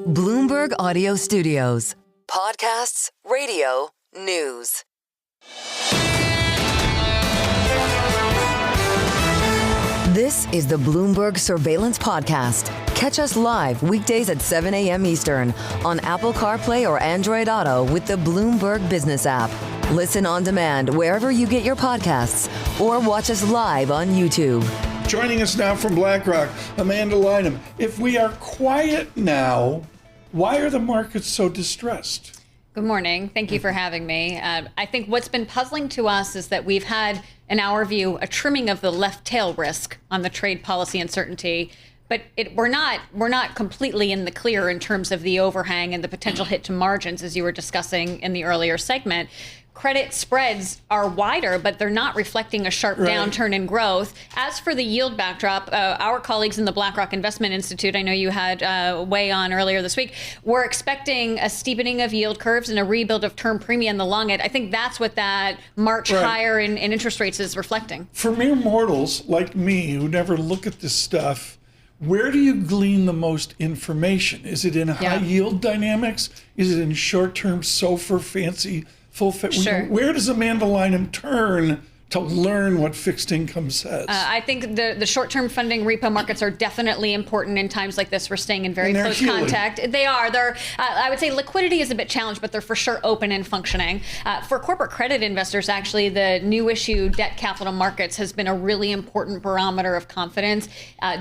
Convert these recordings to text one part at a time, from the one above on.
Bloomberg Audio Studios. Podcasts, radio, news. This is the Bloomberg Surveillance Podcast. Catch us live weekdays at 7 a.m. Eastern on Apple CarPlay or Android Auto with the Bloomberg Business app. Listen on demand wherever you get your podcasts or watch us live on YouTube. Joining us now from Blackrock, Amanda Lynam. If we are quiet now, why are the markets so distressed? Good morning. Thank you for having me. I think what's been puzzling to us is that we've had, in our view, a trimming of the left tail risk on the trade policy uncertainty. But we're not completely in the clear in terms of the overhang and the potential hit to margins, as you were discussing in the earlier segment. Credit spreads are wider, but they're not reflecting a sharp downturn in growth. As for the yield backdrop, our colleagues in the Blackrock Investment Institute, I know you had weigh on earlier this week, we're expecting a steepening of yield curves and a rebuild of term premium in the long end. I think that's what that march higher in interest rates is reflecting. For mere mortals like me who never look at this stuff, where do you glean the most information? Is it in high yield dynamics? Is it in short-term SOFR fancy full fit? Sure. Where does Amanda Lynam turn to learn what fixed income says? I think the short-term funding repo markets are definitely important in times like this. We're staying in very close contact. They are. I would say liquidity is a bit challenged, but they're for sure open and functioning. For corporate credit investors, actually, the new issue debt capital markets has been a really important barometer of confidence.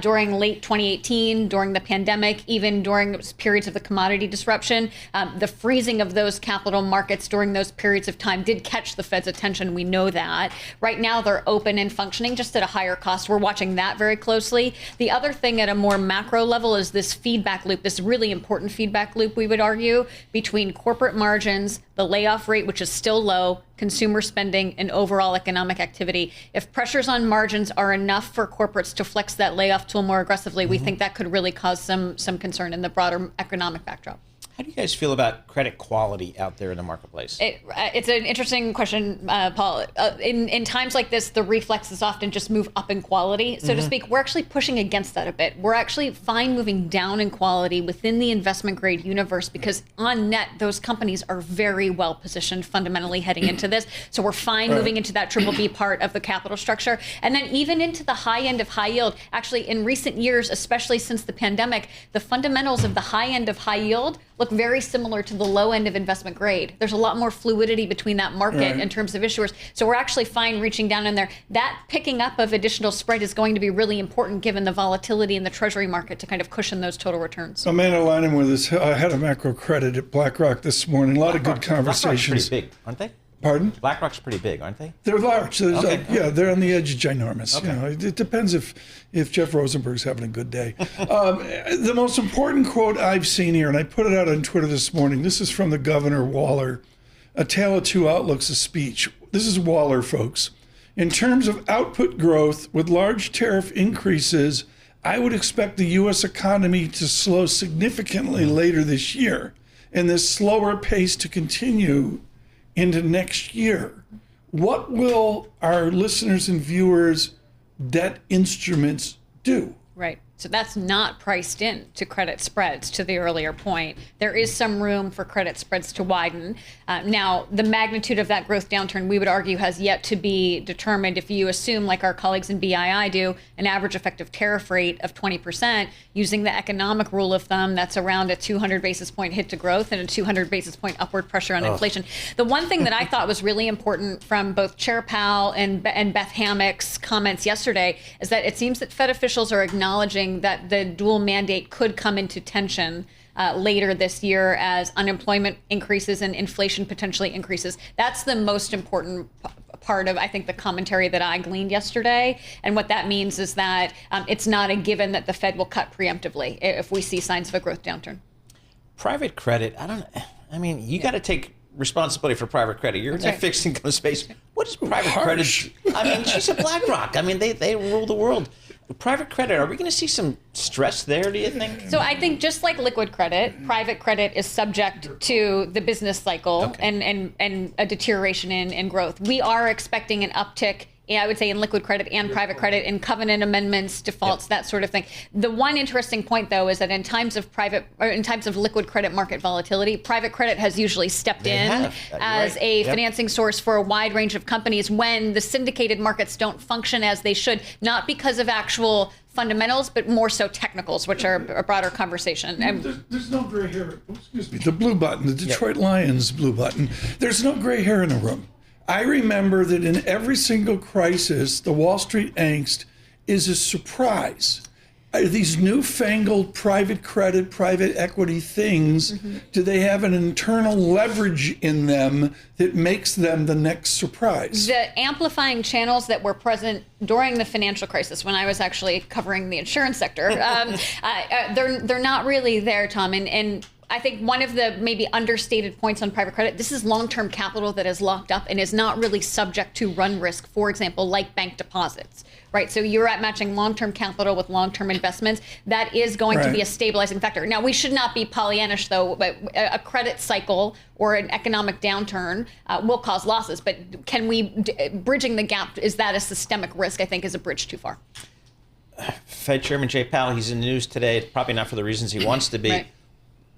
During late 2018, during the pandemic, even during periods of the commodity disruption, the freezing of those capital markets during those periods of time did catch the Fed's attention. We know that. Right now, they're open and functioning, just at a higher cost. We're watching that very closely. The other thing at a more macro level is this feedback loop, this really important feedback loop, we would argue, between corporate margins, the layoff rate, which is still low, consumer spending, and overall economic activity. If pressures on margins are enough for corporates to flex that layoff tool more aggressively, we think that could really cause some concern in the broader economic backdrop. How do you guys feel about credit quality out there in the marketplace? It's an interesting question, Paul. In times like this, the reflexes often just move up in quality, so to speak. We're actually pushing against that a bit. We're actually fine moving down in quality within the investment grade universe because on net, those companies are very well positioned fundamentally heading into this. So we're fine moving into that triple B part of the capital structure. And then even into the high end of high yield. Actually, in recent years, especially since the pandemic, the fundamentals of the high end of high yield look very similar to the low end of investment grade. There's a lot more fluidity between that market in terms of issuers. So we're actually fine reaching down in there. That picking up of additional spread is going to be really important given the volatility in the treasury market to kind of cushion those total returns. Amanda Lynam with us, head of macro credit at Blackrock this morning. A lot of good conversations. BlackRock's pretty big, aren't they? Pardon? BlackRock's pretty big, aren't they? They're large. Okay. They're on the edge of ginormous. Okay. You know, it depends if Jeff Rosenberg's having a good day. The most important quote I've seen here, and I put it out on Twitter this morning, this is from the Governor Waller, A Tale of Two Outlooks, a speech. This is Waller, folks. In terms of output growth, with large tariff increases, I would expect the U.S. economy to slow significantly later this year, and this slower pace to continue into next year. What will our listeners and viewers' debt instruments do? Right. So that's not priced in to credit spreads, to the earlier point. There is some room for credit spreads to widen. Now, the magnitude of that growth downturn, we would argue, has yet to be determined. If you assume, like our colleagues in BII do, an average effective tariff rate of 20%, using the economic rule of thumb, that's around a 200 basis point hit to growth and a 200 basis point upward pressure on inflation. The one thing that I thought was really important from both Chair Powell and Beth Hammack's comments yesterday is that it seems that Fed officials are acknowledging that the dual mandate could come into tension later this year as unemployment increases and inflation potentially increases. That's the most important part of, I think, the commentary that I gleaned yesterday. And what that means is that it's not a given that the Fed will cut preemptively if we see signs of a growth downturn. Private credit, I mean, you got to take responsibility for private credit. You're in that fixed income space. What is private credit? I mean, she's a BlackRock. I mean, they rule the world. Private credit, are we going to see some stress there, do you think? So I think just like liquid credit, private credit is subject to the business cycle and a deterioration in growth. We are expecting an uptick I would say in liquid credit and private credit, in covenant amendments, defaults, that sort of thing. The one interesting point, though, is that in times of liquid credit market volatility, private credit has usually stepped in as a financing source for a wide range of companies when the syndicated markets don't function as they should, not because of actual fundamentals, but more so technicals, which are a broader conversation. There's no gray hair. Excuse me. The blue button, the Detroit Lions blue button. There's no gray hair in the room. I remember that in every single crisis, the Wall Street angst is a surprise. These newfangled private credit, private equity things, do they have an internal leverage in them that makes them the next surprise? The amplifying channels that were present during the financial crisis, when I was actually covering the insurance sector, they're not really there, Tom. And I think one of the maybe understated points on private credit, this is long-term capital that is locked up and is not really subject to run risk, for example, like bank deposits, right? So you're at matching long-term capital with long-term investments. That is going to be a stabilizing factor. Now, we should not be Pollyannish, though, but a credit cycle or an economic downturn will cause losses. But can we, bridging the gap, is that a systemic risk? I think is a bridge too far. Fed Chairman Jay Powell, he's in the news today, probably not for the reasons he wants to be. Right.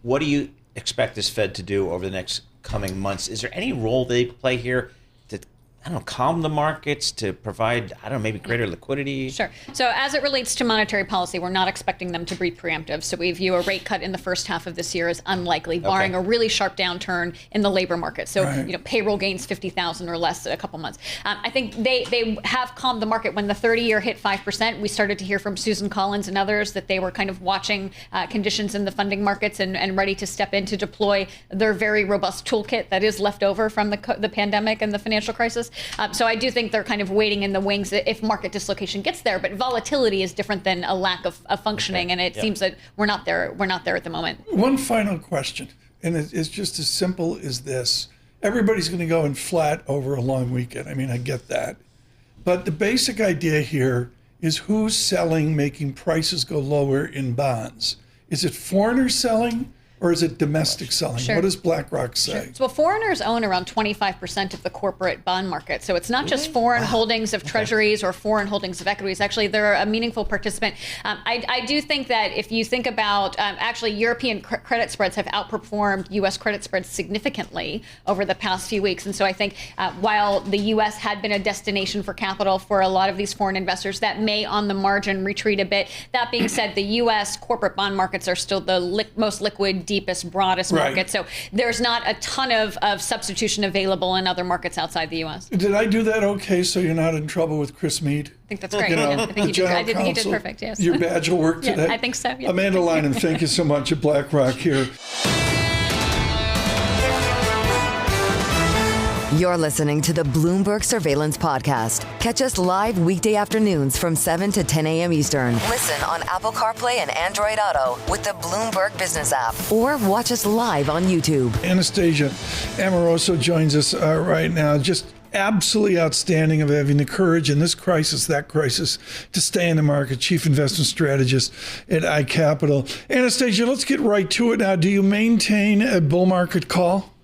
What do you expect this Fed to do over the next coming months? Is there any role they play here to, I don't know, calm the markets, to provide, I don't know, maybe greater liquidity? Sure. So as it relates to monetary policy, we're not expecting them to be preemptive. So we view a rate cut in the first half of this year as unlikely, barring a really sharp downturn in the labor market. So, payroll gains 50,000 or less in a couple months. I think they have calmed the market. When the 30-year hit 5%, we started to hear from Susan Collins and others that they were kind of watching conditions in the funding markets and ready to step in to deploy their very robust toolkit that is left over from the pandemic and the financial crisis. So I do think they're kind of waiting in the wings if market dislocation gets there. But volatility is different than a lack of functioning, and it seems that we're not there. We're not there at the moment. One final question, and it's just as simple as this: everybody's going to go in flat over a long weekend. I mean, I get that, but the basic idea here is who's selling, making prices go lower in bonds. Is it foreigners selling? Or is it domestic selling? Sure. What does Blackrock say? Sure. So foreigners own around 25% of the corporate bond market. So it's not just foreign holdings of treasuries or foreign holdings of equities. Actually, they're a meaningful participant. I do think that if you think about, actually, European credit spreads have outperformed U.S. credit spreads significantly over the past few weeks. And so I think while the U.S. had been a destination for capital for a lot of these foreign investors, that may on the margin retreat a bit. That being said, the U.S. corporate bond markets are still the most liquid, deepest, broadest market. So there's not a ton of substitution available in other markets outside the U.S. Did I do that okay so you're not in trouble with Chris Meade? I think that's great. I think you did perfect, yes. Your badge will work today? I think so, yeah. Amanda Lynam, thank you so much at Blackrock here. You're listening to the Bloomberg Surveillance Podcast. Catch us live weekday afternoons from 7 to 10 a.m. Eastern. Listen on Apple CarPlay and Android Auto with the Bloomberg Business app. Or watch us live on YouTube. Anastasia Amoroso joins us right now. Just absolutely outstanding of having the courage in this crisis, that crisis, to stay in the market. Chief Investment Strategist at iCapital. Anastasia, let's get right to it now. Do you maintain a bull market call?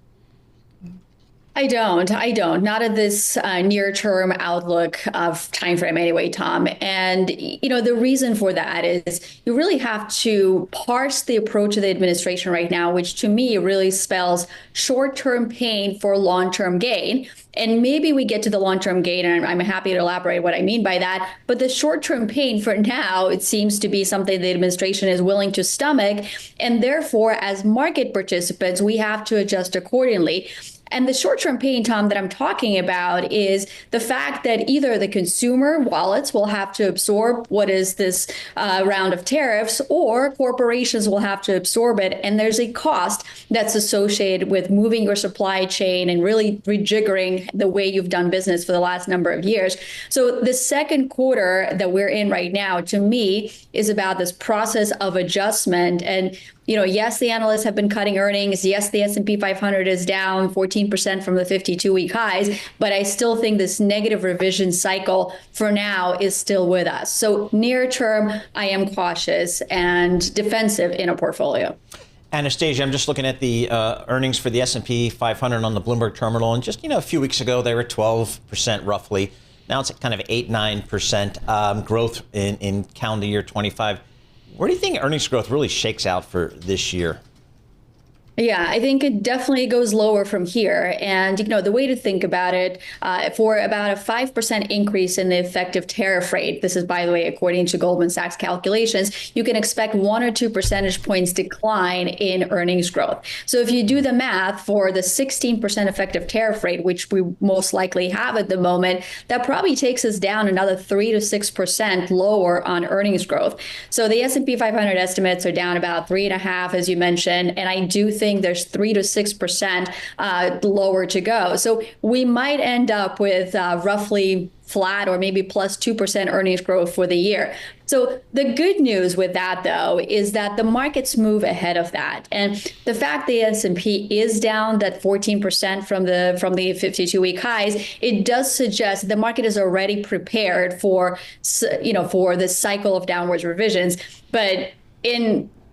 I don't. Not at this near-term outlook of time frame anyway, Tom. And, the reason for that is you really have to parse the approach of the administration right now, which to me really spells short-term pain for long-term gain. And maybe we get to the long-term gain, and I'm happy to elaborate what I mean by that. But the short-term pain for now, it seems to be something the administration is willing to stomach. And therefore, as market participants, we have to adjust accordingly. And the short-term pain, Tom, that I'm talking about is the fact that either the consumer wallets will have to absorb what is this round of tariffs, or corporations will have to absorb it. And there's a cost that's associated with moving your supply chain and really rejiggering the way you've done business for the last number of years. So the second quarter that we're in right now, to me, is about this process of adjustment. And yes, the analysts have been cutting earnings. Yes, the S&P 500 is down 14% from the 52-week highs, but I still think this negative revision cycle for now is still with us. So near term, I am cautious and defensive in a portfolio. Anastasia, I'm just looking at the earnings for the S&P 500 on the Bloomberg terminal, and just a few weeks ago they were 12% roughly. Now it's kind of 8-9% growth in calendar year 25. Where do you think earnings growth really shakes out for this year? Yeah, I think it definitely goes lower from here. And, the way to think about it, for about a 5% increase in the effective tariff rate, this is, by the way, according to Goldman Sachs calculations, you can expect 1 or 2 percentage points decline in earnings growth. So if you do the math for the 16% effective tariff rate, which we most likely have at the moment, that probably takes us down another 3 to 6% lower on earnings growth. So the S&P 500 estimates are down about 3.5%, as you mentioned, and I do think there's 3 to 6% lower to go. So we might end up with roughly flat or maybe plus 2% earnings growth for the year. So the good news with that, though, is that the markets move ahead of that. And the fact the S&P is down that 14% from the 52-week highs, it does suggest the market is already prepared for this cycle of downwards revisions. But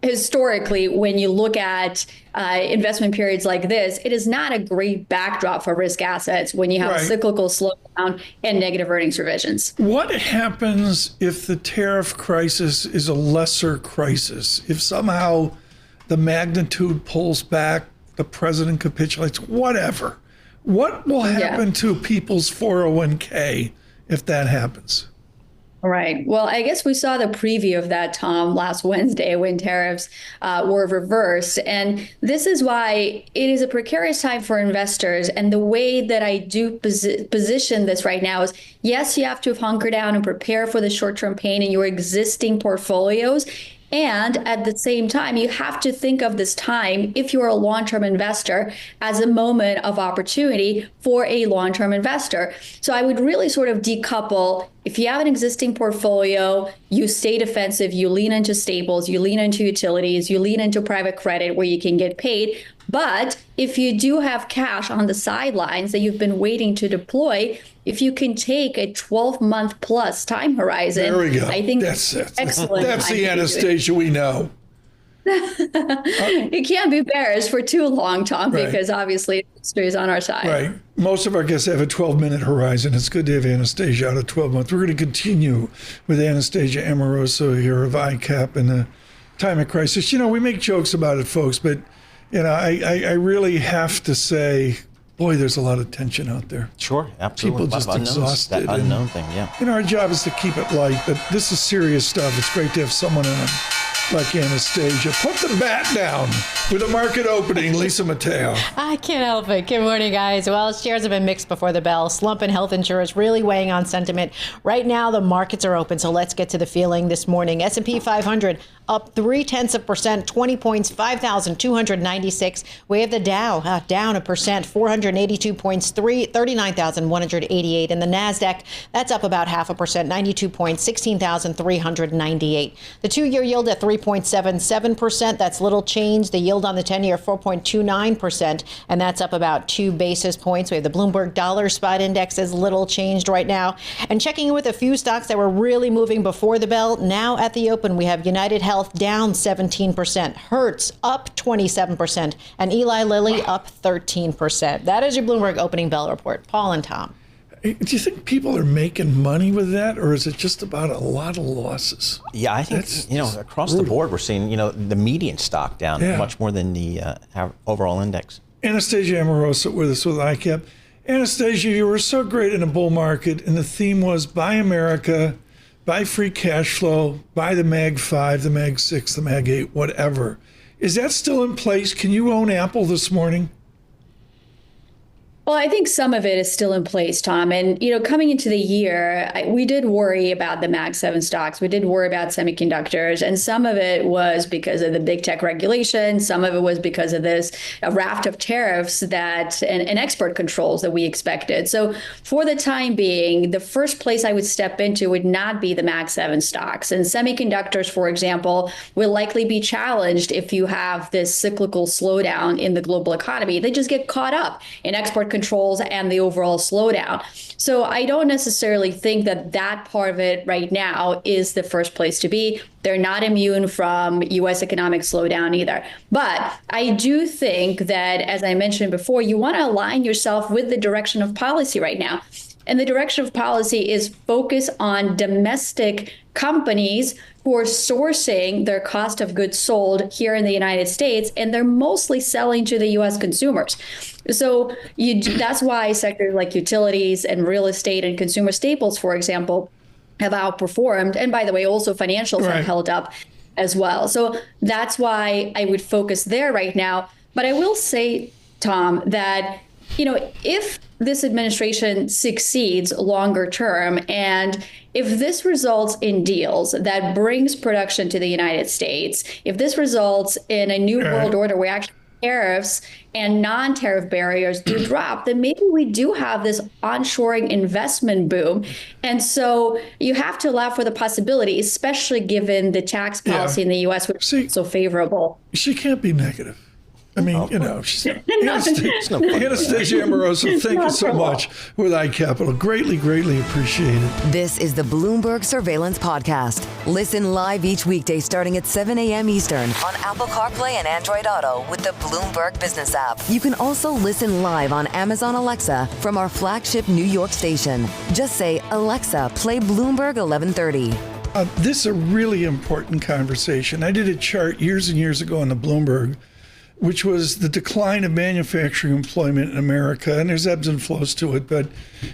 historically, when you look at investment periods like this, it is not a great backdrop for risk assets when you have a cyclical slowdown and negative earnings revisions. What happens if the tariff crisis is a lesser crisis? If somehow the magnitude pulls back, the president capitulates, whatever. What will happen to people's 401k if that happens? Right. Well, I guess we saw the preview of that, Tom, last Wednesday when tariffs were reversed. And this is why it is a precarious time for investors. And the way that I do position this right now is, yes, you have to hunker down and prepare for the short-term pain in your existing portfolios. And at the same time, you have to think of this time, if you're a long-term investor, as a moment of opportunity for a long-term investor. So I would really sort of decouple. If you have an existing portfolio, you stay defensive, you lean into staples, you lean into utilities, you lean into private credit where you can get paid. But if you do have cash on the sidelines that you've been waiting to deploy, if you can take a 12-month plus time horizon, there we go. I think that's it. Excellent. That's the Anastasia we know. You can't be bearish for too long, Tom, because obviously history is on our side. Right. Most of our guests have a 12-minute horizon. It's good to have Anastasia out of 12 months. We're going to continue with Anastasia Amoroso here of iCap in the time of crisis. We make jokes about it, folks, but I really have to say, boy, there's a lot of tension out there. Sure, absolutely. People just exhausted. That unknown thing, yeah. Our job is to keep it light, but this is serious stuff. It's great to have someone on like Anastasia. Put the bat down with the market opening. Lisa Mateo. I can't help it. Good morning, guys. Well, shares have been mixed before the bell. Slump in health insurance really weighing on sentiment. Right now, the markets are open, so let's get to the feeling this morning. S&P 500 up 0.3%, 20 points, 5,296. We have the Dow down 1%, 482 points, 39,188. And the NASDAQ, that's up about 0.5%, 92 points, 16,398. The 2-year yield at 3.77%. That's little change. The yield on the 10-year, 4.29%, and that's up about 2 basis points. We have the Bloomberg Dollar Spot Index is little changed right now. And checking in with a few stocks that were really moving before the bell. Now at the open, we have United Health down 17%, Hertz up 27%, and Eli Lilly up 13%. That is your Bloomberg opening bell report. Paul and Tom. Do you think people are making money with that, or is it just about a lot of losses? Yeah, I think, across the board, we're seeing, the median stock down much more than the overall index. Anastasia Amoroso with us with iCap. Anastasia, you were so great in a bull market, and the theme was buy America, buy free cash flow, buy the Mag 5, the Mag 6, the Mag 8, whatever. Is that still in place? Can you own Apple this morning? Well, I think some of it is still in place, Tom. And, coming into the year, we did worry about the Mag 7 stocks. We did worry about semiconductors. And some of it was because of the big tech regulation. Some of it was because of this raft of tariffs and export controls that we expected. So for the time being, the first place I would step into would not be the Mag 7 stocks. And semiconductors, for example, will likely be challenged if you have this cyclical slowdown in the global economy. They just get caught up in export controls and the overall slowdown. So I don't necessarily think that part of it right now is the first place to be. They're not immune from U.S. economic slowdown either. But I do think that, as I mentioned before, you want to align yourself with the direction of policy right now. And the direction of policy is focus on domestic companies who are sourcing their cost of goods sold here in the United States, and they're mostly selling to the U.S. consumers. So that's why sectors like utilities and real estate and consumer staples, for example, have outperformed. And by the way, also financials have held up as well. So that's why I would focus there right now. But I will say, Tom, that if this administration succeeds longer term, and if this results in deals that brings production to the United States, if this results in a new world order where actually tariffs and non-tariff barriers do drop, then maybe we do have this onshoring investment boom. And so you have to allow for the possibility, especially given the tax policy in the U.S., which is so favorable. She can't be negative. I mean, she's Anastasia Amoroso, thank you so much with iCapital. Greatly, greatly appreciated. This is the Bloomberg Surveillance Podcast. Listen live each weekday starting at 7 a.m. Eastern on Apple CarPlay and Android Auto with the Bloomberg Business app. You can also listen live on Amazon Alexa from our flagship New York station. Just say, Alexa, play Bloomberg 1130. This is a really important conversation. I did a chart years and years ago on the Bloomberg, which was the decline of manufacturing employment in America. And there's ebbs and flows to it. But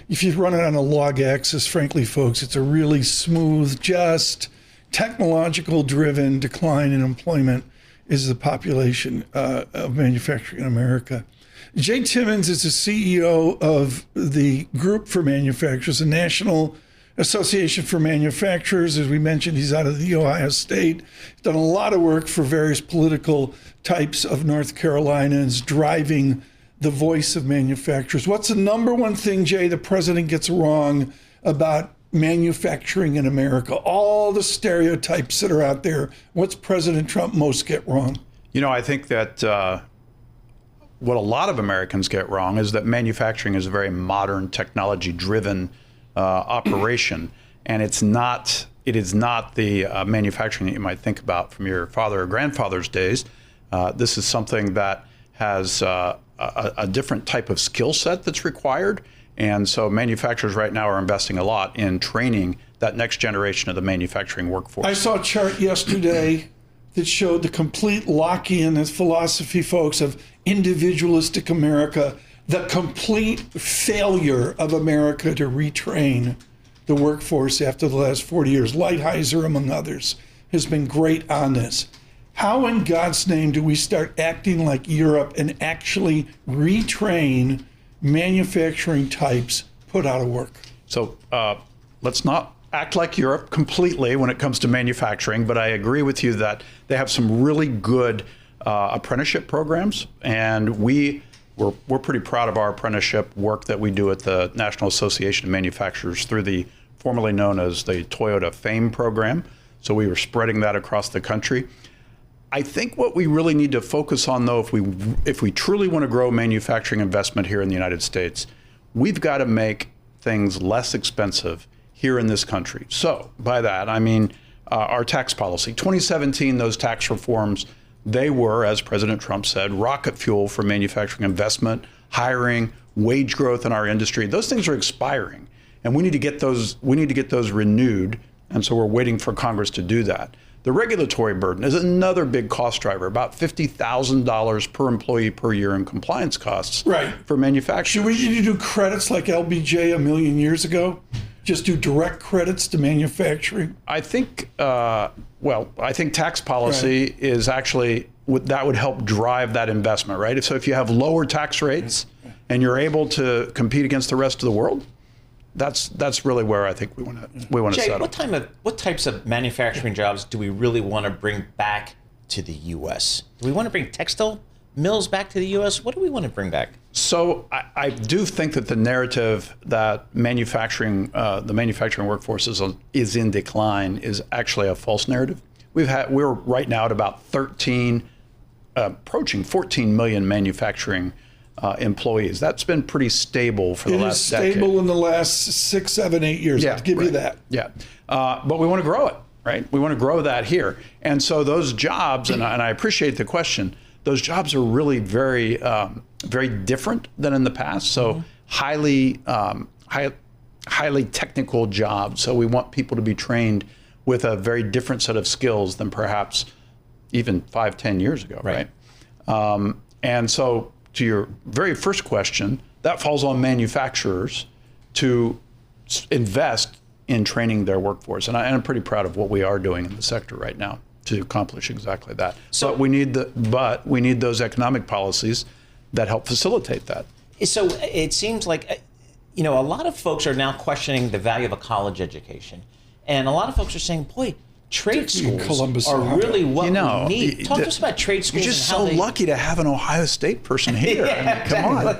if you run it on a log axis, frankly, folks, it's a really smooth, just technological-driven decline in employment is the population of manufacturing in America. Jay Timmons is the CEO of the Group for Manufacturers, the National Association for Manufacturers. As we mentioned, he's out of the Ohio State. He's done a lot of work for various political types of North Carolina and is driving the voice of manufacturers. What's the number one thing, Jay, the president gets wrong about manufacturing in America? All the stereotypes that are out there, what's President Trump most get wrong? I think that what a lot of Americans get wrong is that manufacturing is a very modern, technology-driven operation, and it is not the manufacturing that you might think about from your father or grandfather's days. This is something that has a different type of skill set that's required, and so manufacturers right now are investing a lot in training that next generation of the manufacturing workforce. I saw a chart yesterday that showed the complete lock-in as philosophy, folks, of individualistic America, the complete failure of America to retrain the workforce after the last 40 years. Lighthizer, among others, has been great on this. How in God's name do we start acting like Europe and actually retrain manufacturing types put out of work? So let's not act like Europe completely when it comes to manufacturing, but I agree with you that they have some really good apprenticeship programs, and we're pretty proud of our apprenticeship work that we do at the National Association of Manufacturers through the formerly known as the Toyota FAME program. So we were spreading that across the country. I think what we really need to focus on, though, if we truly want to grow manufacturing investment here in the United States, we've got to make things less expensive here in this country. So by that, I mean our tax policy. 2017, those tax reforms, they were, as President Trump said, rocket fuel for manufacturing investment, hiring, wage growth in our industry. Those things are expiring, and we need to get those renewed. And so we're waiting for Congress to do that. The regulatory burden is another big cost driver, about $50,000 per employee per year in compliance costs for manufacturers. Should we do credits like LBJ a million years ago? Just do direct credits to manufacturing? I think, I think tax policy is actually, that would help drive that investment, right? So if you have lower tax rates and you're able to compete against the rest of the world, that's really where I think we want to settle. What types of manufacturing jobs do we really want to bring back to the U.S.? Do we want to bring textile mills back to the U.S.? What do we want to bring back? So I do think that the narrative that the manufacturing workforce is in decline is actually a false narrative. We're right now at about approaching 14 million manufacturing employees. That's been pretty stable for the last decade. Stable in the last 6, 7, 8 years. I'll give you that. Yeah, but we want to grow it, right? We want to grow that here. And so those jobs, and I appreciate the question, those jobs are really very, very different than in the past. So highly highly technical jobs. So we want people to be trained with a very different set of skills than perhaps even 5-10 years ago, right? And so to your very first question, that falls on manufacturers to invest in training their workforce. And I'm pretty proud of what we are doing in the sector right now to accomplish exactly that. So we need those economic policies that help facilitate that. So it seems like, a lot of folks are now questioning the value of a college education. And a lot of folks are saying, boy, trade schools are really what we need. Talk to us about trade schools. You're just so lucky to have an Ohio State person here. Come on.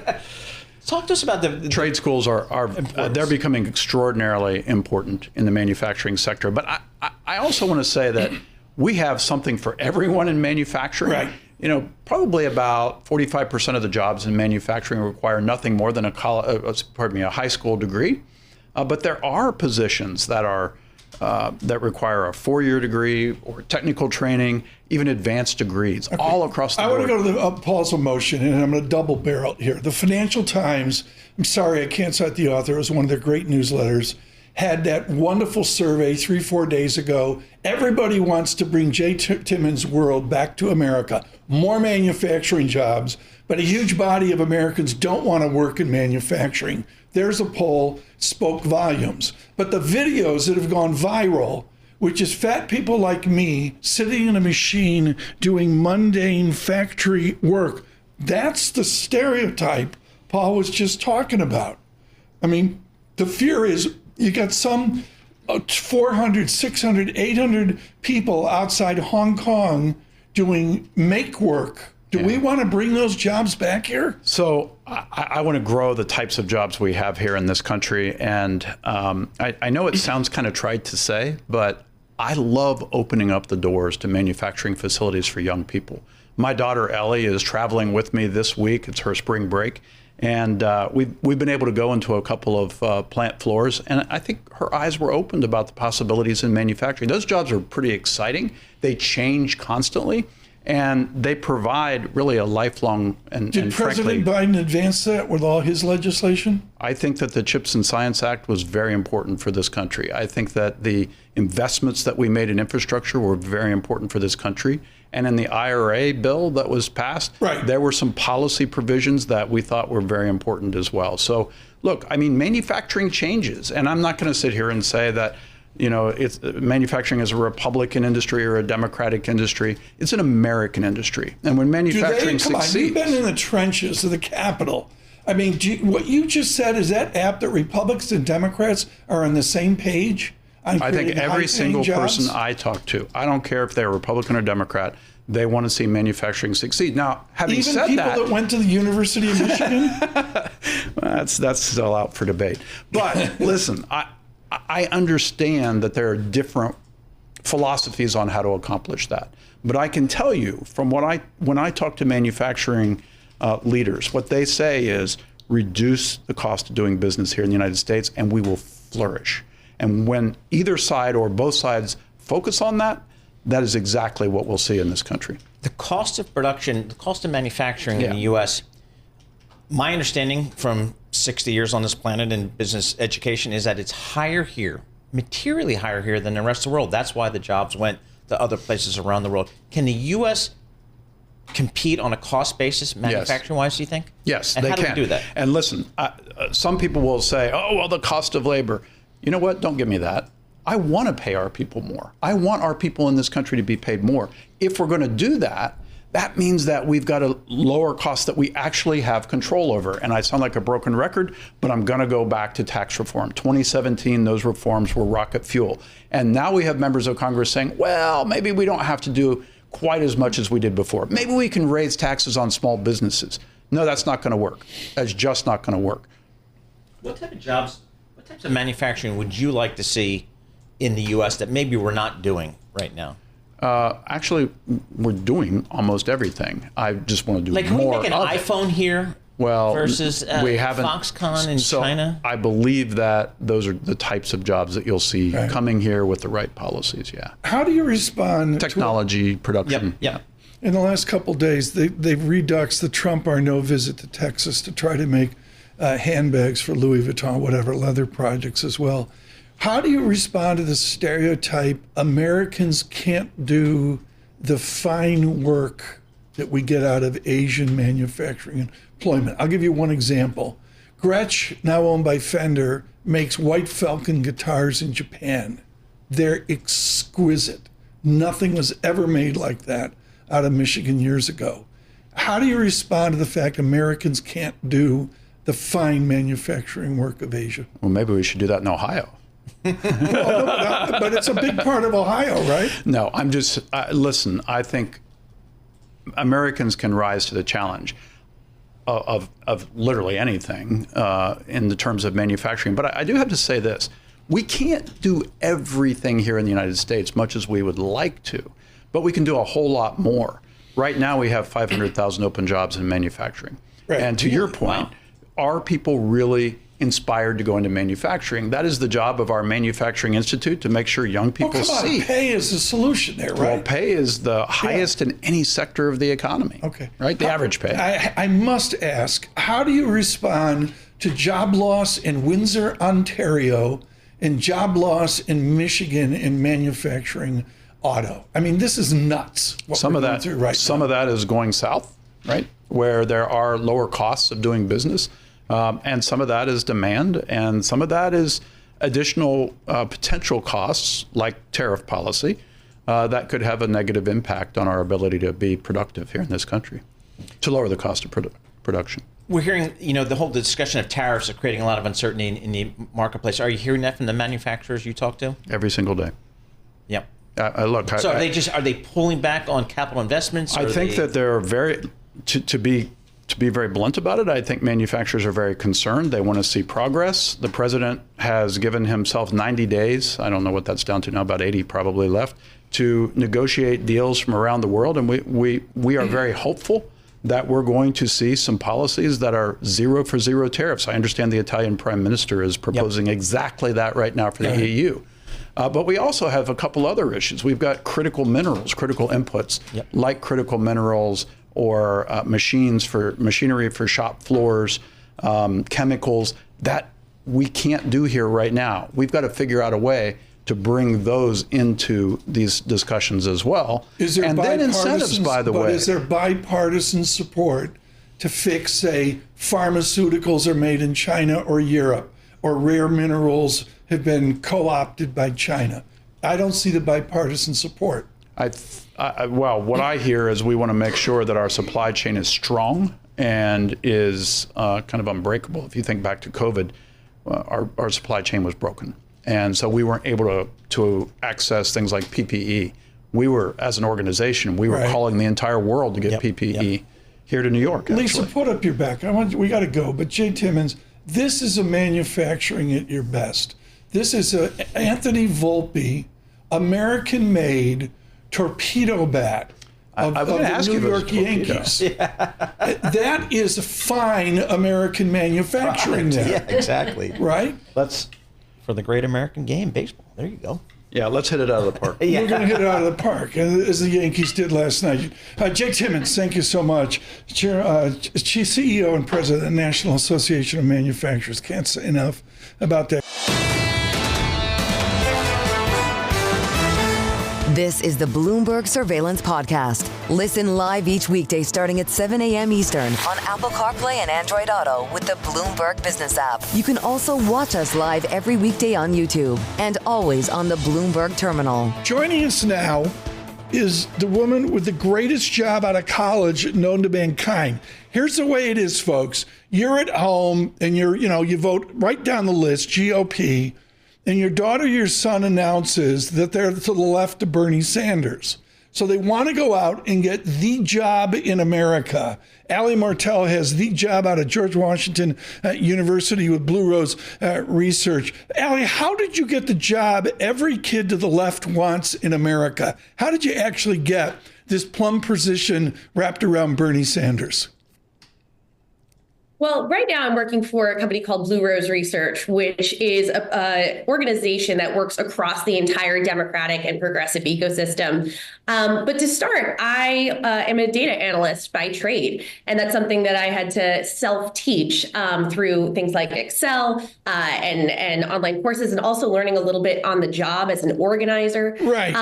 Talk to us about the trade schools they're becoming extraordinarily important in the manufacturing sector. But I also want to say that we have something for everyone in manufacturing. Right. Probably about 45% of the jobs in manufacturing require nothing more than a high school degree. But there are positions that require a 4-year degree or technical training, even advanced degrees, all across the board. I want to go to the Paul's motion, and I'm going to double barrel it here. The Financial Times, I'm sorry I can't cite the author, it was one of their great newsletters, had that wonderful survey 3-4 days ago. Everybody wants to bring J. Timmons' world back to America. More manufacturing jobs, but a huge body of Americans don't want to work in manufacturing. There's a poll, spoke volumes. But the videos that have gone viral, which is fat people like me sitting in a machine doing mundane factory work, that's the stereotype Paul was just talking about. I mean, the fear is you got some 400, 600, 800 people outside Hong Kong doing make work. Do we want to bring those jobs back here? So I want to grow the types of jobs we have here in this country. And I know it sounds kind of trite to say, but I love opening up the doors to manufacturing facilities for young people. My daughter, Ellie, is traveling with me this week. It's her spring break. And we've been able to go into a couple of plant floors. And I think her eyes were opened about the possibilities in manufacturing. Those jobs are pretty exciting. They change constantly. And they provide really a lifelong and Did President Biden advance that with all his legislation? I think that the CHIPS and Science Act was very important for this country. I think that the investments that we made in infrastructure were very important for this country. And in the IRA bill that was passed, there were some policy provisions that we thought were very important as well. So, look, I mean, manufacturing changes. And I'm not going to sit here and say that manufacturing is a Republican industry or a Democratic industry. It's an American industry. And when manufacturing succeeds... You've been in the trenches of the Capitol. I mean, what you just said, is that apt that Republicans and Democrats are on the same page? I think every single person I talk to, I don't care if they're Republican or Democrat, they want to see manufacturing succeed. Now, having said that... Even people that went to the University of Michigan? That's still out for debate. But listen, I understand that there are different philosophies on how to accomplish that. But I can tell you from when I talk to manufacturing leaders, what they say is reduce the cost of doing business here in the United States and we will flourish. And when either side or both sides focus on that, that is exactly what we'll see in this country. The cost of production, the cost of manufacturing in the U.S., my understanding from 60 years on this planet in business education is that it's higher here, materially higher here than the rest of the world. That's why the jobs went to other places around the world. Can the U.S. compete on a cost basis, manufacturing-wise, do you think? Yes, and they how can. do we do that? And listen, some people will say, oh, well, the cost of labor. You know what? Don't give me that. I want to pay our people more. I want our people in this country to be paid more. If we're going to do that, that means that we've got a lower cost that we actually have control over. And I sound like a broken record, but I'm going to go back to tax reform. 2017, those reforms were rocket fuel. And now we have members of Congress saying, well, maybe we don't have to do quite as much as we did before. Maybe we can raise taxes on small businesses. No, that's not going to work. That's just not going to work. What type of jobs, what types of manufacturing would you like to see in the U.S. that maybe we're not doing right now? Actually, we're doing almost everything. I just want to do more. Like, can we make an iPhone here versus we haven't, Foxconn in China? I believe that those are the types of jobs that you'll see coming here with the right policies, How do you respond Technology, production. Yep. In the last couple of days, they've reduxed the Trump Arnault visit to Texas to try to make handbags for Louis Vuitton, whatever, leather projects as well. How do you respond to the stereotype Americans can't do the fine work that we get out of Asian manufacturing and employment? I'll give you one example. Gretsch, now owned by Fender, makes White Falcon guitars in Japan. They're exquisite. Nothing was ever made like that out of Michigan years ago. How do you respond to the fact Americans can't do the fine manufacturing work of Asia? Well, maybe we should do that in Ohio. But it's a big part of Ohio, right? No, I'm just, listen, I think Americans can rise to the challenge of literally anything in the terms of manufacturing. But I do have to say this. We can't do everything here in the United States, much as we would like to, but we can do a whole lot more. Right now, we have 500,000 open jobs in manufacturing. Right. And to your point, are people really inspired to go into manufacturing? That is the job of our Manufacturing Institute, to make sure young people see. Pay is the solution there, right? Well, pay is the highest in any sector of the economy. Okay. Right? The average pay. I must ask, how do you respond to job loss in Windsor, Ontario, and job loss in Michigan in manufacturing auto? I mean, this is nuts. Some of that is going south, right? Where there are lower costs of doing business. And some of that is demand, and some of that is additional potential costs, like tariff policy, that could have a negative impact on our ability to be productive here in this country, to lower the cost of production. We're hearing, the whole discussion of tariffs are creating a lot of uncertainty in the marketplace. Are you hearing that from the manufacturers you talk to? Every single day. Yep. Look. So are they pulling back on capital investments? I think that they're very, to be very blunt about it, I think manufacturers are very concerned. They want to see progress. The president has given himself 90 days. I don't know what that's down to now, about 80 probably left, to negotiate deals from around the world. And we are very hopeful that we're going to see some policies that are zero for zero tariffs. I understand the Italian prime minister is proposing exactly that right now for the EU. But we also have a couple other issues. We've got critical minerals, critical inputs, like critical minerals or machinery for shop floors, chemicals that we can't do here right now. We've got to figure out a way to bring those into these discussions as well. And then incentives, by the way. Is there bipartisan support to fix, say, pharmaceuticals are made in China or Europe, or rare minerals have been co-opted by China? I don't see the bipartisan support. Well, what I hear is we want to make sure that our supply chain is strong and is kind of unbreakable. If you think back to COVID, our supply chain was broken. And so we weren't able to access things like PPE. We were, as an organization, we were calling the entire world to get PPE here to New York. Actually. Lisa, put up your back. We got to go. But Jay Timmons, this is a manufacturing at your best. This is a Anthony Volpe, American-made torpedo bat of the New York Yankees. That is fine American manufacturing there. Yeah, exactly. Right? That's for the great American game, baseball. There you go. Yeah, let's hit it out of the park. We're going to hit it out of the park, as the Yankees did last night. Jake Timmons, thank you so much. CEO and President of the National Association of Manufacturers. Can't say enough about that. This is the Bloomberg Surveillance Podcast. Listen live each weekday starting at 7 a.m. Eastern on Apple CarPlay and Android Auto with the Bloomberg Business app. You can also watch us live every weekday on YouTube and always on the Bloomberg Terminal. Joining us now is the woman with the greatest job out of college known to mankind. Here's the way it is, folks. You're at home and you vote right down the list, GOP. And your daughter, your son announces that they're to the left of Bernie Sanders. So they want to go out and get the job in America. Allie Martell has the job out of George Washington University with Blue Rose Research. Allie, how did you get the job every kid to the left wants in America? How did you actually get this plum position wrapped around Bernie Sanders? Well, right now I'm working for a company called Blue Rose Research, which is a organization that works across the entire Democratic and progressive ecosystem. But to start, I am a data analyst by trade, and that's something that I had to self-teach through things like Excel and online courses, and also learning a little bit on the job as an organizer. Right.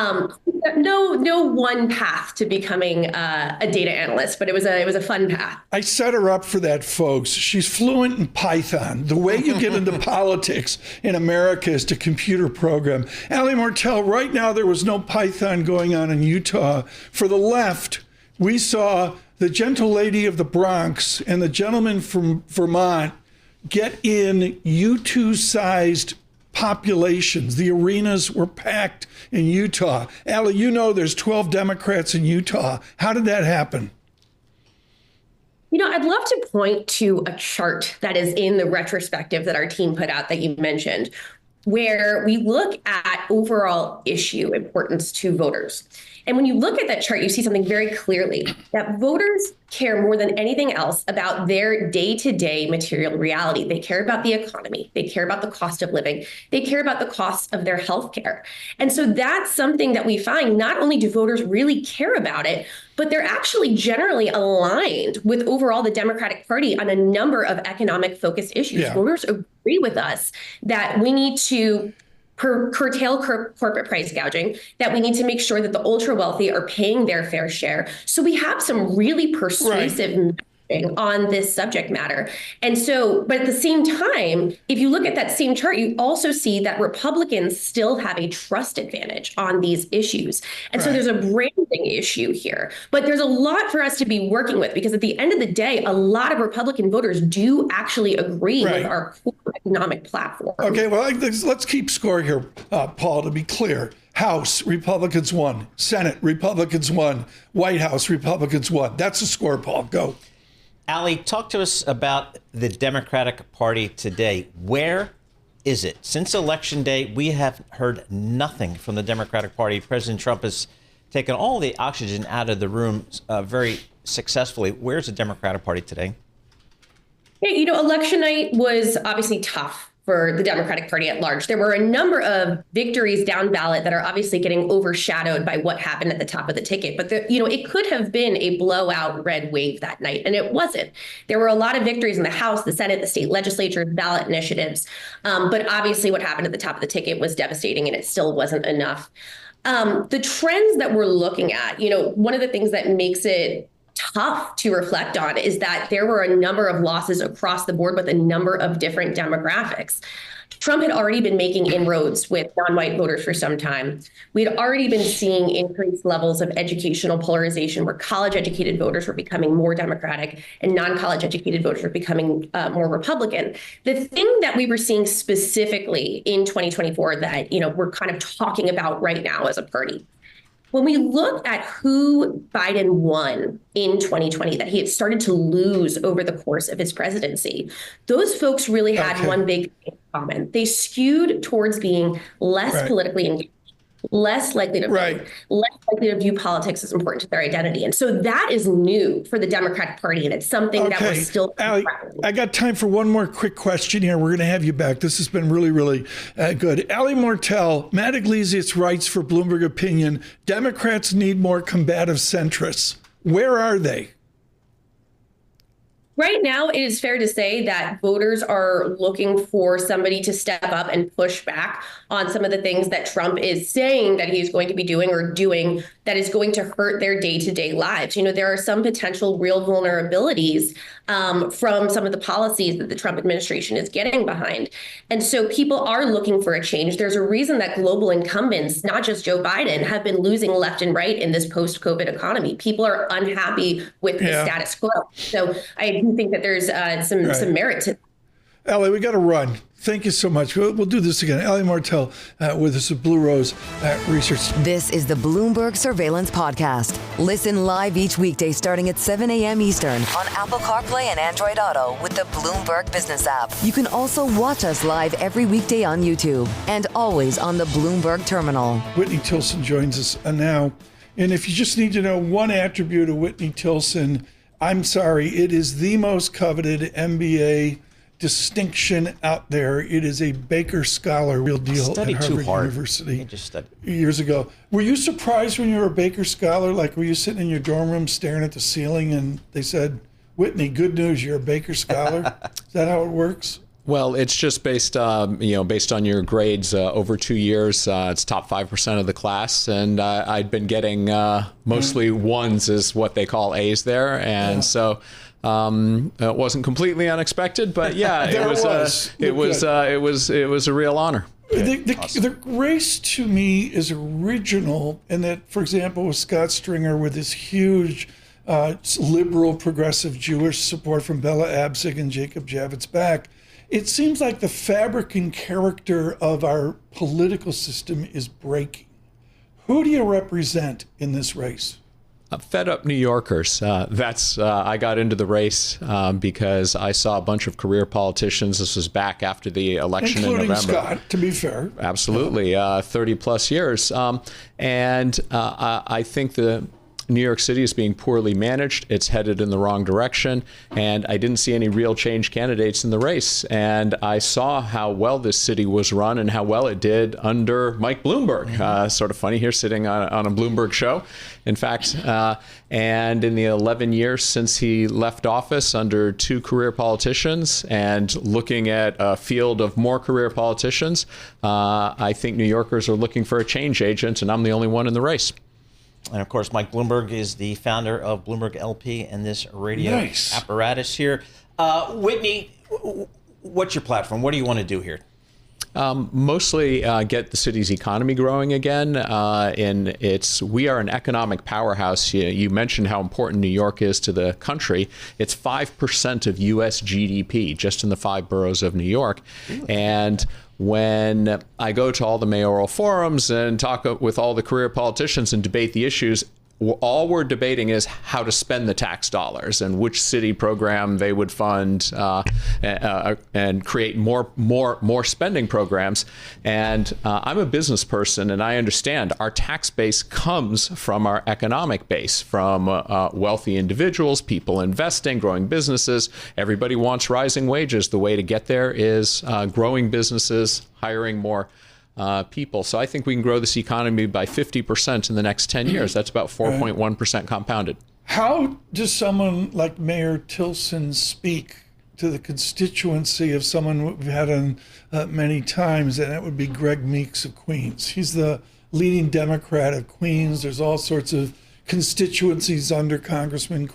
No one path to becoming a data analyst, but it was a fun path. I set her up for that, folks. She's fluent in Python. The way you get into politics in America is to computer program. Ali Martell, right now there was no Python going on in Utah. For the left, we saw the gentle lady of the Bronx and the gentleman from Vermont get in U2-sized populations. The arenas were packed in Utah. Ali, you know there's 12 Democrats in Utah. How did that happen? I'd love to point to a chart that is in the retrospective that our team put out that you mentioned, where we look at overall issue importance to voters. And when you look at that chart, you see something very clearly, that voters care more than anything else about their day-to-day material reality. They care about the economy. They care about the cost of living. They care about the cost of their health care. And so that's something that we find, not only do voters really care about it, but they're actually generally aligned with overall the Democratic Party on a number of economic focused issues. Yeah. Voters agree with us that we need to curtail corporate price gouging, that we need to make sure that the ultra wealthy are paying their fair share. So we have some really persuasive messaging on this subject matter. And so, but at the same time, if you look at that same chart, you also see that Republicans still have a trust advantage on these issues. And so there's a branding issue here. But there's a lot for us to be working with, because at the end of the day, a lot of Republican voters do actually agree with our core economic platform. Okay, well, let's keep score here, Paul, to be clear. House, Republicans won. Senate, Republicans won. White House, Republicans won. That's the score, Paul. Go. Ali, talk to us about the Democratic Party today. Where is it? Since Election Day, we have heard nothing from the Democratic Party. President Trump has taken all the oxygen out of the room very successfully. Where's the Democratic Party today? Hey, election night was obviously tough for the Democratic Party at large. There were a number of victories down ballot that are obviously getting overshadowed by what happened at the top of the ticket. But it could have been a blowout red wave that night, and it wasn't. There were a lot of victories in the House, the Senate, the state legislature, ballot initiatives. But obviously what happened at the top of the ticket was devastating, and it still wasn't enough. The trends that we're looking at, one of the things that makes it tough to reflect on is that there were a number of losses across the board with a number of different demographics. Trump had already been making inroads with non-white voters for some time. We had already been seeing increased levels of educational polarization, where college-educated voters were becoming more Democratic and non-college educated voters were becoming more Republican. The thing that we were seeing specifically in 2024 that, we're kind of talking about right now as a party, when we look at who Biden won in 2020, that he had started to lose over the course of his presidency, those folks really had one big thing in common. They skewed towards being less politically engaged, less likely to vote, less likely to view politics as important to their identity. And so that is new for the Democratic Party, and it's something that we're still... Ali, I got time for one more quick question here. We're going to have you back. This has been really, really good. Ali Martell, Matt Iglesias writes for Bloomberg Opinion, Democrats need more combative centrists. Where are they? Right now, it is fair to say that voters are looking for somebody to step up and push back on some of the things that Trump is saying that he's going to be doing or doing that is going to hurt their day-to-day lives. There are some potential real vulnerabilities from some of the policies that the Trump administration is getting behind. And so people are looking for a change. There's a reason that global incumbents, not just Joe Biden, have been losing left and right in this post-COVID economy. People are unhappy with the status quo. So I do think that there's some merit to that. Ali, we got to run. Thank you so much. We'll do this again. Ali Martell with us at Blue Rose Research. This is the Bloomberg Surveillance Podcast. Listen live each weekday starting at 7 a.m. Eastern on Apple CarPlay and Android Auto with the Bloomberg Business app. You can also watch us live every weekday on YouTube and always on the Bloomberg Terminal. Whitney Tilson joins us now. And if you just need to know one attribute of Whitney Tilson, I'm sorry, it is the most coveted MBA distinction out there. It is a Baker Scholar, real deal, at Harvard University years ago. Were you surprised when you were a Baker Scholar? Like, were you sitting in your dorm room staring at the ceiling and they said, Whitney, good news, you're a Baker Scholar? Is that how it works? Well, it's just based on your grades over 2 years. It's top 5% of the class, and I'd been getting mostly ones, is what they call A's there, and so it wasn't completely unexpected. But yeah, it was a real honor. The race to me is original in that, for example, with Scott Stringer, with this huge liberal, progressive Jewish support from Bella Abzug and Jacob Javits back. It seems like the fabric and character of our political system is breaking. Who do you represent in this race? Fed up New Yorkers. I got into the race because I saw a bunch of career politicians. This was back after the election in November. Including Scott, to be fair. Absolutely, 30 plus years. And I think the New York City is being poorly managed. It's headed in the wrong direction. And I didn't see any real change candidates in the race. And I saw how well this city was run and how well it did under Mike Bloomberg. Sort of funny here sitting on a Bloomberg show. In fact, and in the 11 years since he left office under two career politicians and looking at a field of more career politicians, I think New Yorkers are looking for a change agent, and I'm the only one in the race. And of course, Mike Bloomberg is the founder of Bloomberg LP and this radio apparatus here. Whitney, what's your platform? What do you want to do here? Mostly get the city's economy growing again. We are an economic powerhouse. You mentioned how important New York is to the country. It's 5% of U.S. GDP, just in the 5 boroughs of New York. And when I go to all the mayoral forums and talk with all the career politicians and debate the issues, all we're debating is how to spend the tax dollars and which city program they would fund and create more spending programs. And I'm a business person, and I understand our tax base comes from our economic base, from wealthy individuals, people investing, growing businesses. Everybody wants rising wages. The way to get there is growing businesses, hiring more people. So I think we can grow this economy by 50% in the next 10 years. That's about 4.1% compounded. How does someone like Mayor Tilson speak to the constituency of someone we've had on many times, and that would be Greg Meeks of Queens? He's the leading Democrat of Queens. There's all sorts of constituencies under Congressman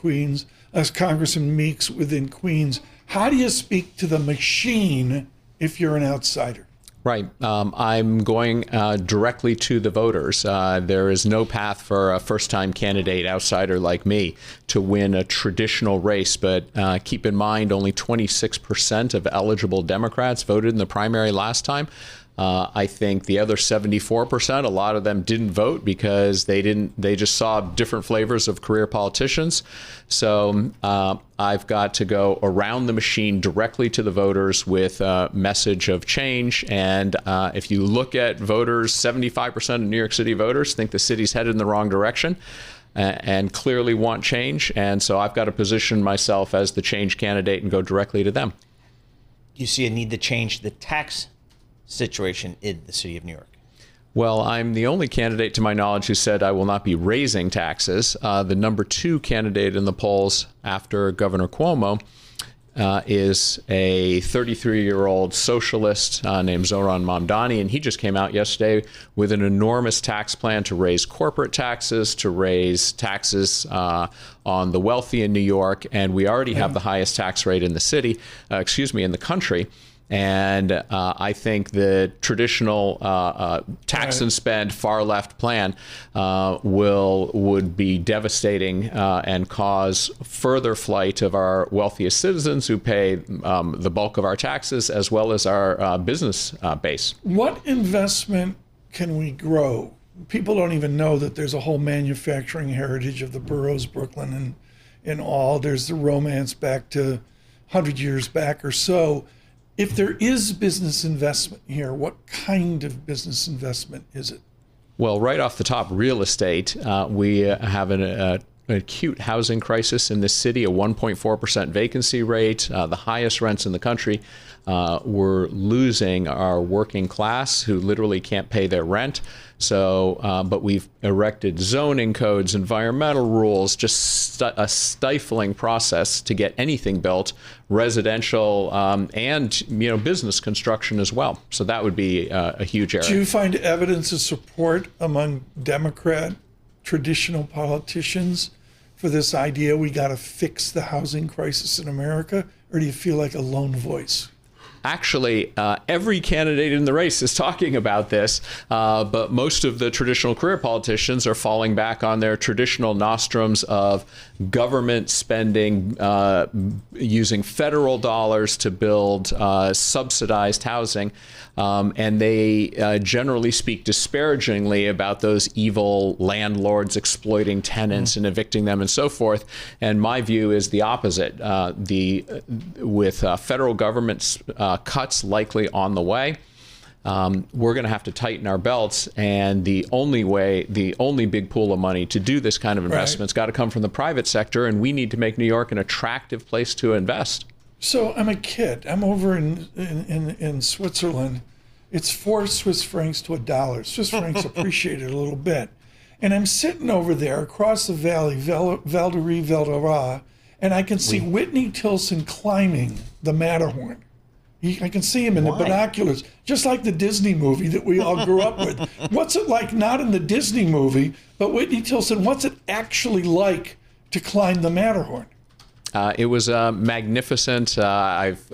Meeks within Queens. How do you speak to the machine if you're an outsider? Right. I'm going directly to the voters. There is no path for a first-time candidate outsider like me to win a traditional race. But keep in mind, only 26% of eligible Democrats voted in the primary last time. I think the other 74%, a lot of them didn't vote because they just saw different flavors of career politicians. So I've got to go around the machine directly to the voters with a message of change. And if you look at voters, 75% of New York City voters think the city's headed in the wrong direction and clearly want change. And so I've got to position myself as the change candidate and go directly to them. You see a need to change the tax situation in the city of New York? Well, I'm the only candidate to my knowledge who said I will not be raising taxes. The number 2 candidate in the polls after Governor Cuomo is a 33-year-old socialist named Zohran Mamdani, and he just came out yesterday with an enormous tax plan to raise corporate taxes, to raise taxes on the wealthy in New York, and we already have the highest tax rate in the city, in the country. And I think the traditional tax and spend far left plan would be devastating and cause further flight of our wealthiest citizens who pay the bulk of our taxes, as well as our business base. What investment can we grow? People don't even know that there's a whole manufacturing heritage of the boroughs, Brooklyn and all. There's the romance back to 100 years back or so. If there is business investment here, what kind of business investment is it? Well, right off the top, real estate. We have a acute housing crisis in this city, a 1.4% vacancy rate, the highest rents in the country. We're losing our working class who literally can't pay their rent. So, but we've erected zoning codes, environmental rules, just a stifling process to get anything built, residential and business construction as well. So that would be a huge area. Do you find evidence of support among Democrat traditional politicians for this idea we got to fix the housing crisis in America, or do you feel like a lone voice? Actually, every candidate in the race is talking about this, but most of the traditional career politicians are falling back on their traditional nostrums of government spending, using federal dollars to build subsidized housing. And they generally speak disparagingly about those evil landlords exploiting tenants and evicting them and so forth. And my view is the opposite. With federal government cuts likely on the way, we're going to have to tighten our belts. And the only big pool of money to do this kind of investment's got to come from the private sector. And we need to make New York an attractive place to invest. So I'm a kid. I'm over in Switzerland. It's 4 Swiss francs to $1. Swiss francs appreciated a little bit. And I'm sitting over there across the valley, Val d'Oraa, and I can see Whitney Tilson climbing the Matterhorn. I can see him in the binoculars, just like the Disney movie that we all grew up with. What's it like, not in the Disney movie, but Whitney Tilson, what's it actually like to climb the Matterhorn? It was magnificent. I've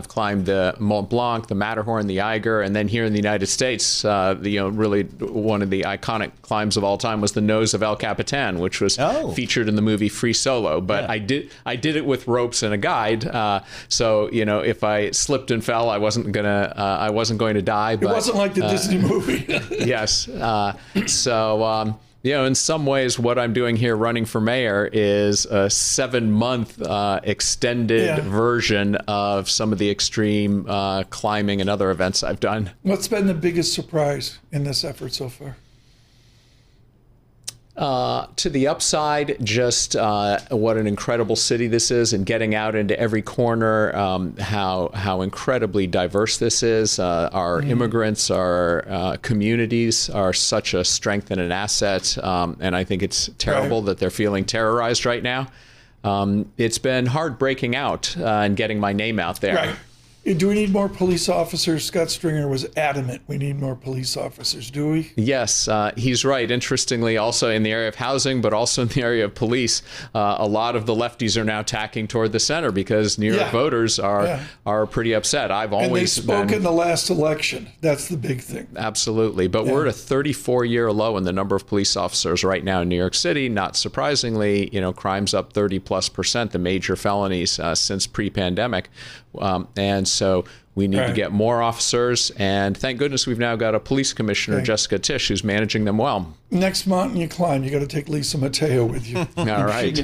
climbed the Mont Blanc, the Matterhorn, the Eiger, and then here in the United States, really one of the iconic climbs of all time was the nose of El Capitan, which was featured in the movie Free Solo. But I did it with ropes and a guide. So if I slipped and fell, I wasn't going to die. But, it wasn't like the Disney movie. Yes. In some ways, what I'm doing here running for mayor is a 7-month extended version of some of the extreme climbing and other events I've done. What's been the biggest surprise in this effort so far? To the upside, just what an incredible city this is, and getting out into every corner, how incredibly diverse this is. Our immigrants, our communities are such a strength and an asset, and I think it's terrible that they're feeling terrorized right now. It's been hard breaking out and getting my name out there. Right. Do we need more police officers? Scott Stringer was adamant we need more police officers. Do we? Yes, he's right. Interestingly, also in the area of housing, but also in the area of police, a lot of the lefties are now tacking toward the center because New York voters are pretty upset. And they spoke in the last election. That's the big thing. Absolutely. But we're at a 34-year low in the number of police officers right now in New York City. Not surprisingly, crime's up 30+%, the major felonies since pre-pandemic. And so we need to get more officers. And thank goodness we've now got a police commissioner, Jessica Tisch, who's managing them well. Next mountain you climb, you got to take Lisa Mateo with you. All right.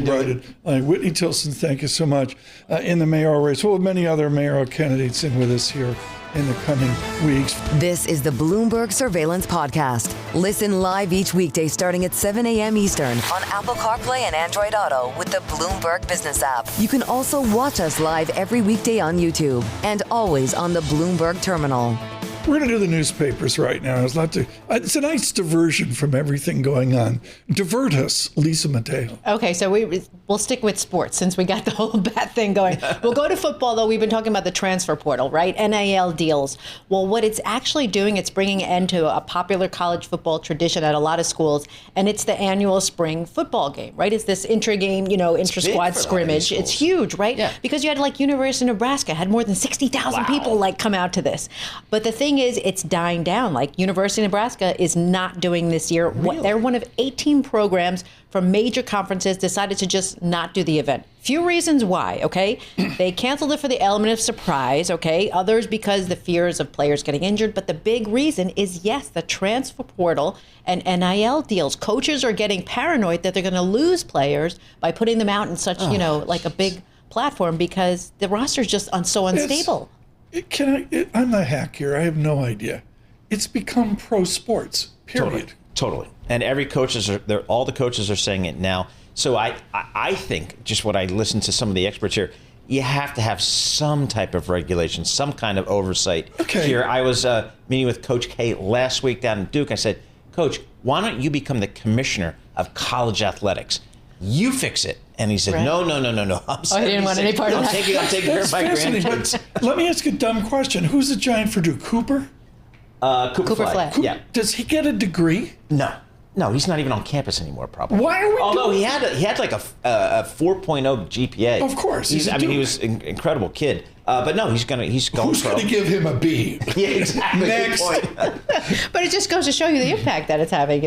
Whitney Tilson, thank you so much. In the mayoral race, we'll have many other mayoral candidates in with us here in the coming weeks. This is the Bloomberg Surveillance Podcast. Listen live each weekday starting at 7 a.m. Eastern on Apple CarPlay and Android Auto with the Bloomberg Business app. You can also watch us live every weekday on YouTube and always on the Bloomberg Terminal. We're going to do the newspapers right now. It's a nice diversion from everything going on. Divert us, Lisa Mateo. Okay, so we'll stick with sports since we got the whole bat thing going. We'll go to football, though. We've been talking about the transfer portal, right? NIL deals. Well, what it's actually doing, it's bringing an end to a popular college football tradition at a lot of schools, and it's the annual spring football game, right? It's this intra-game, intra-squad scrimmage. It's huge, right? Yeah. Because you had University of Nebraska had more than 60,000 people come out to this. But the thing is, it's dying down. University of Nebraska is not doing this year. Really? They're one of 18 programs from major conferences decided to just not do the event. Few reasons why, okay? They canceled it for the element of surprise, okay? Others because the fears of players getting injured. But the big reason is, yes, the transfer portal and NIL deals. Coaches are getting paranoid that they're going to lose players by putting them out in such, a big platform because the roster is just so unstable. I'm the hack here. I have no idea. It's become pro sports, period. Totally. And every all the coaches are saying it now. So I think, just what I listened to some of the experts here, you have to have some type of regulation, some kind of oversight here. I was meeting with Coach K last week down in Duke. I said, Coach, why don't you become the commissioner of college athletics? You fix it. And he said, no. I'm I didn't want any part of that. I'm taking care of my grandkids. But let me ask a dumb question. Who's the giant for Duke? Cooper? Cooper Flag. Yeah. Does he get a degree? No, he's not even on campus anymore, probably. Why are we Although he had like a 4.0 GPA. Of course. He was an incredible kid. But no, he's going Who's going to give him a B? Yeah, exactly. Next. But it just goes to show you the impact that it's having,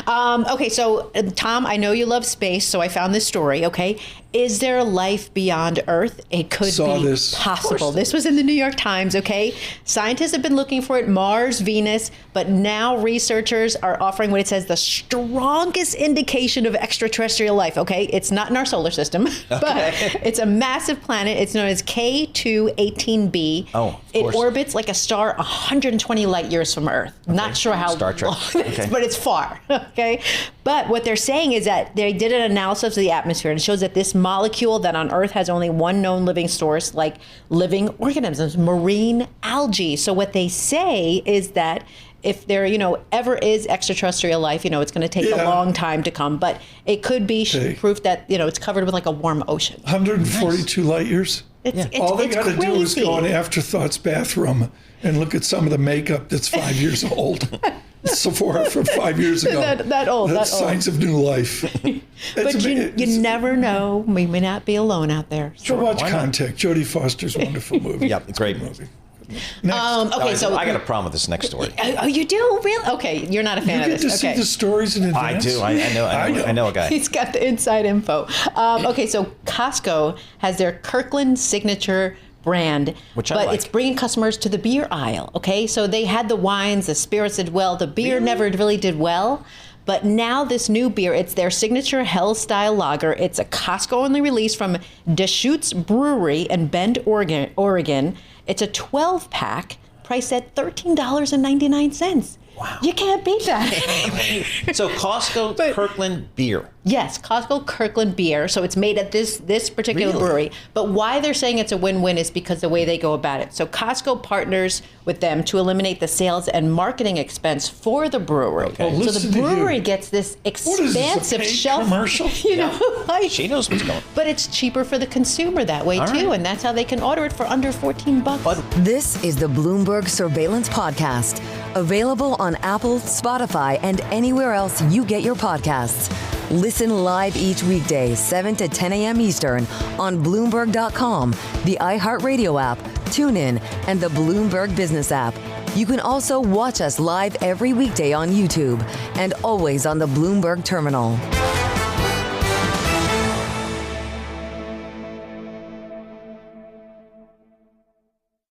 Okay, so Tom, I know you love space, so I found this story, okay? Is there life beyond Earth? It could be possible. This was in the New York Times, okay? Scientists have been looking for it, Mars, Venus, but now researchers are offering what it says the strongest indication of extraterrestrial life, okay? It's not in our solar system, but it's a massive planet. It's known as K2-18b. It orbits like a star 120 light years from Earth. Not sure how Star Trek. long it is, but it's far, okay? But what they're saying is that they did an analysis of the atmosphere, and it shows that this molecule that on Earth has only one known living source, like living organisms, marine algae. So what they say is that if there, ever is extraterrestrial life, it's going to take a long time to come, but it could be proof that, it's covered with like a warm ocean. 142 light years? All they got to do is go in Afterthoughts bathroom and look at some of the makeup that's 5 years old. Sephora from 5 years ago. That old. That's signs of new life. But you never know. We may not be alone out there. So watch Contact, Jodie Foster's wonderful movie. Yep, great movie. So I got a problem with this next story. Oh, you do? Really? Okay, you're not a fan of this. You get to see the stories in advance? I do. I know a guy. He's got the inside info. So Costco has their Kirkland signature brand, but it's bringing customers to the beer aisle. Okay, so they had the wines, the spirits did well, the beer never really did well. But now this new beer, it's their signature Hell-style lager. It's a Costco-only release from Deschutes Brewery in Bend, Oregon. It's a 12-pack priced at $13.99. Wow. You can't beat that. So Costco Kirkland beer. Yes, Costco Kirkland beer. So it's made at this particular brewery. But why they're saying it's a win-win is because the way they go about it. So Costco partners with them to eliminate the sales and marketing expense for the brewery. Okay. So the brewery gets this expansive shelf commercial. She knows what's going on. But it's cheaper for the consumer that way too, and that's how they can order it for under $14. This is the Bloomberg Surveillance Podcast, available on Apple, Spotify, and anywhere else you get your podcasts. Listen live each weekday, 7 to 10 a.m. Eastern on Bloomberg.com, the iHeartRadio app, TuneIn, and the Bloomberg Business app. You can also watch us live every weekday on YouTube and always on the Bloomberg Terminal.